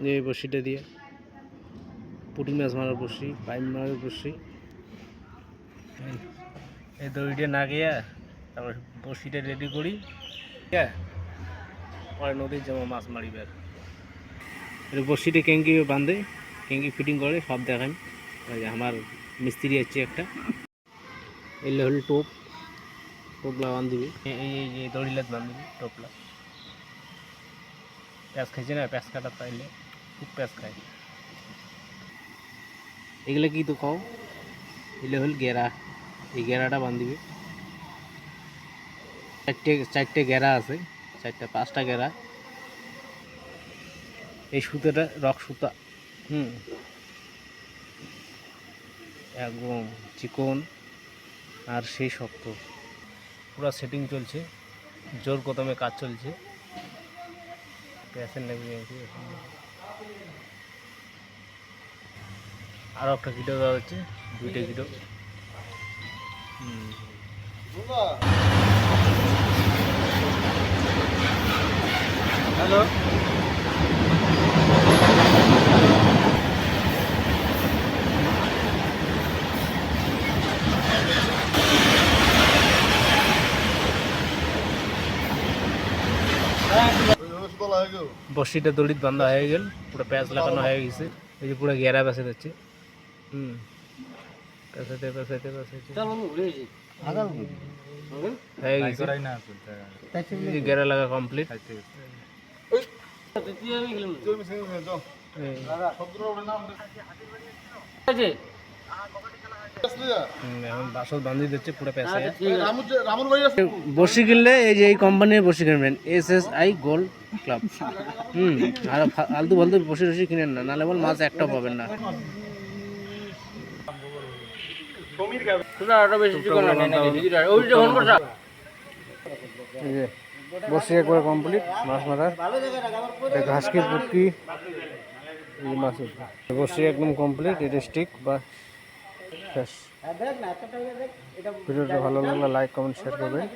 এই বড়শিটা দিয়ে পুঁটি মাছ মারার বড়শি, পাইন মারার বড়শি। এই দড়িটা না গিয়া তারপর বড়শিটা রেডি করি, ঠিক আছে? পরে নদীর যেমন মাছ মারিবার বড়শিটা কেঙ্কি বাঁধে, কেঙ্কি ফিটিং করে সব দেখান। আমার মিস্ত্রি আছে একটা, এলে হল টোপলা বাঁধ দিবি, এই দড়িলাত বাঁধ দিবি টোপলা। প্যাঁচ খাইছে না, প্যাঁচ কাটা পাইলে খুব প্যাঁচ খায়। এগুলো কি তো খাও, এলে হল গেরা, এই গেরাটা বাঁধ দিবি। চারটে গেরা আছে, 5টা গেরা। এই সুতোটা রক সুতা, একদম চিকন আর সেই শক্ত। পুরো সেটিং চলছে, জোর কদমে কাজ চলছে। প্যাসেন লাগিয়ে আরও একটা গিটো দেওয়া হচ্ছে, 2টে গিটো। হ্যালো, বড়শিটা দড়িত বান্ধা হয়ে গেল, পুরো প্যাঁচ লাগানো হয়ে গেছে। এই যে পুরো গেরা বেসে যাচ্ছে, পেঁচাতে পেঁচাতে পেঁচাতে হয়ে গেছে। গেরা লাগা কমপ্লিট। এখন বাসল বান্ধি দিচ্ছে পুরো পেঁচায়। বড়শি কিনলে এই যে এই কোম্পানির বড়শি কিনবেন, SSI গোল্ড ক্লাব। আর ফালতু ফালতু বড়শি টসি কিনেন না, নাহলে বল মাছ একটাও পাবেন না। বড়শি একবার কমপ্লিট, মাছ মারার ঘাসকি পুটকি মাছ। বড়শি একদম কমপ্লিট, এটা স্টিক বা শেষ। ভিডিওটা ভালো লাগলে লাইক কমেন্ট শেয়ার করবেন।